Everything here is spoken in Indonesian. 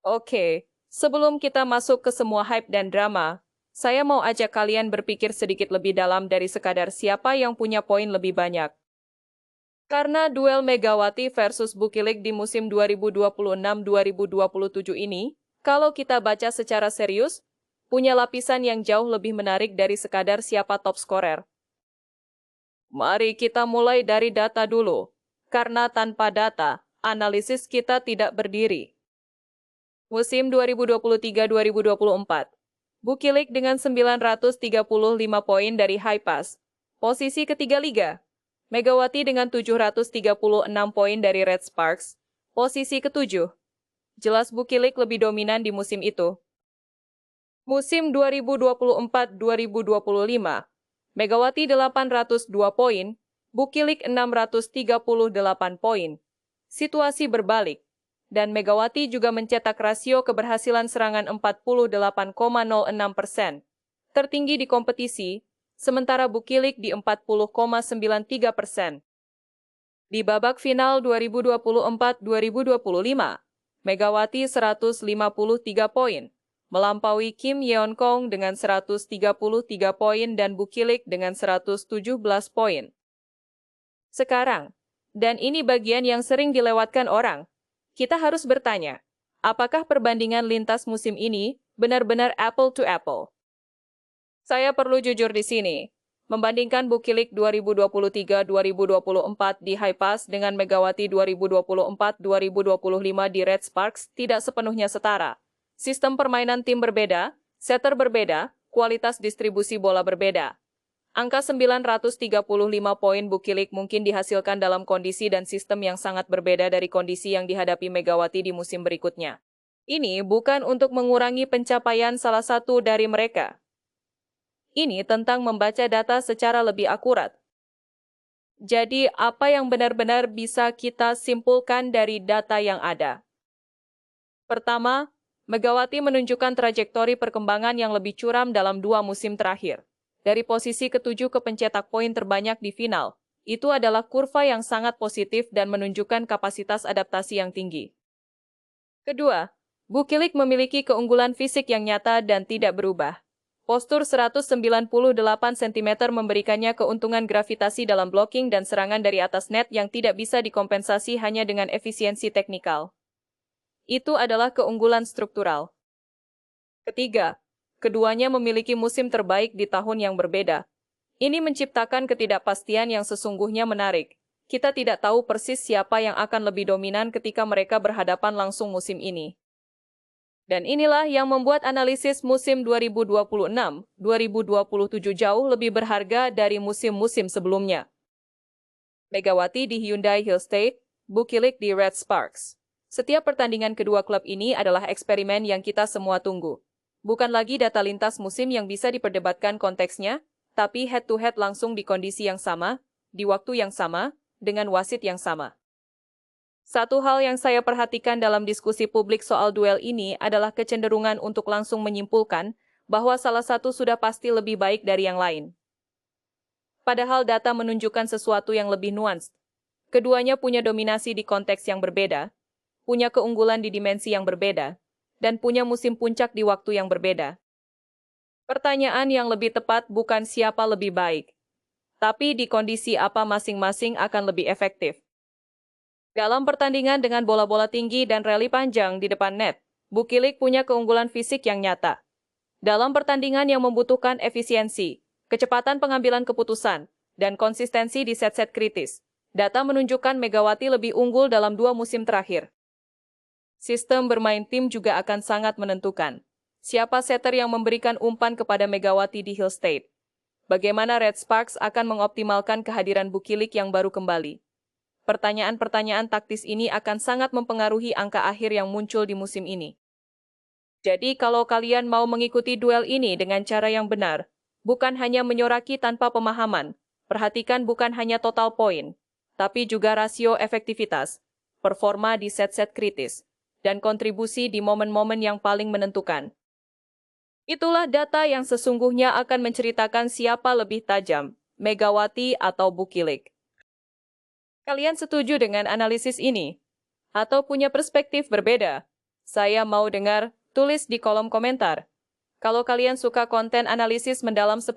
Oke, sebelum kita masuk ke semua hype dan drama, saya mau ajak kalian berpikir sedikit lebih dalam dari sekadar siapa yang punya poin lebih banyak. Karena duel Megawati versus Bukilik di musim 2026-2027 ini, kalau kita baca secara serius, punya lapisan yang jauh lebih menarik dari sekadar siapa top scorer. Mari kita mulai dari data dulu, karena tanpa data, analisis kita tidak berdiri. Musim 2023-2024, Bukilik dengan 935 poin dari High Pass, posisi ketiga liga. Megawati dengan 736 poin dari Red Sparks, posisi ketujuh. Jelas Bukilik lebih dominan di musim itu. Musim 2024-2025, Megawati 802 poin, Bukilik 638 poin. Situasi berbalik, dan Megawati juga mencetak rasio keberhasilan serangan 48,06%, tertinggi di kompetisi, sementara Bukilik di 40,93%. Di babak final 2024-2025, Megawati 153 poin, melampaui Kim Yeon Kong dengan 133 poin dan Bukilik dengan 117 poin. Sekarang, dan ini bagian yang sering dilewatkan orang, kita harus bertanya, apakah perbandingan lintas musim ini benar-benar apple to apple? Saya perlu jujur di sini. Membandingkan Bukilik 2023-2024 di High Pass dengan Megawati 2024-2025 di Red Sparks tidak sepenuhnya setara. Sistem permainan tim berbeda, setter berbeda, kualitas distribusi bola berbeda. Angka 935 poin Bukilik mungkin dihasilkan dalam kondisi dan sistem yang sangat berbeda dari kondisi yang dihadapi Megawati di musim berikutnya. Ini bukan untuk mengurangi pencapaian salah satu dari mereka. Ini tentang membaca data secara lebih akurat. Jadi, apa yang benar-benar bisa kita simpulkan dari data yang ada? Pertama, Megawati menunjukkan trajektori perkembangan yang lebih curam dalam 2 musim terakhir. Dari posisi ke-7 ke pencetak poin terbanyak di final, itu adalah kurva yang sangat positif dan menunjukkan kapasitas adaptasi yang tinggi. Kedua, Bukilik memiliki keunggulan fisik yang nyata dan tidak berubah. Postur 198 cm memberikannya keuntungan gravitasi dalam blocking dan serangan dari atas net yang tidak bisa dikompensasi hanya dengan efisiensi teknikal. Itu adalah keunggulan struktural. Ketiga, keduanya memiliki musim terbaik di tahun yang berbeda. Ini menciptakan ketidakpastian yang sesungguhnya menarik. Kita tidak tahu persis siapa yang akan lebih dominan ketika mereka berhadapan langsung musim ini. Dan inilah yang membuat analisis musim 2026-2027 jauh lebih berharga dari musim-musim sebelumnya. Megawati di Hyundai Hill State, Bukilik di Red Sparks. Setiap pertandingan kedua klub ini adalah eksperimen yang kita semua tunggu. Bukan lagi data lintas musim yang bisa diperdebatkan konteksnya, tapi head-to-head langsung di kondisi yang sama, di waktu yang sama, dengan wasit yang sama. Satu hal yang saya perhatikan dalam diskusi publik soal duel ini adalah kecenderungan untuk langsung menyimpulkan bahwa salah satu sudah pasti lebih baik dari yang lain. Padahal data menunjukkan sesuatu yang lebih nuansed. Keduanya punya dominasi di konteks yang berbeda, punya keunggulan di dimensi yang berbeda, dan punya musim puncak di waktu yang berbeda. Pertanyaan yang lebih tepat bukan siapa lebih baik, tapi di kondisi apa masing-masing akan lebih efektif. Dalam pertandingan dengan bola-bola tinggi dan rally panjang di depan net, Bukilik punya keunggulan fisik yang nyata. Dalam pertandingan yang membutuhkan efisiensi, kecepatan pengambilan keputusan, dan konsistensi di set-set kritis, data menunjukkan Megawati lebih unggul dalam 2 musim terakhir. Sistem bermain tim juga akan sangat menentukan. Siapa setter yang memberikan umpan kepada Megawati di Hill State? Bagaimana Red Sparks akan mengoptimalkan kehadiran Bukilik yang baru kembali? Pertanyaan-pertanyaan taktis ini akan sangat mempengaruhi angka akhir yang muncul di musim ini. Jadi kalau kalian mau mengikuti duel ini dengan cara yang benar, bukan hanya menyoraki tanpa pemahaman, perhatikan bukan hanya total poin, tapi juga rasio efektivitas, performa di set-set kritis, dan kontribusi di momen-momen yang paling menentukan. Itulah data yang sesungguhnya akan menceritakan siapa lebih tajam, Megawati atau Bukilik. Kalian setuju dengan analisis ini? Atau punya perspektif berbeda? Saya mau dengar, tulis di kolom komentar. Kalau kalian suka konten analisis mendalam seperti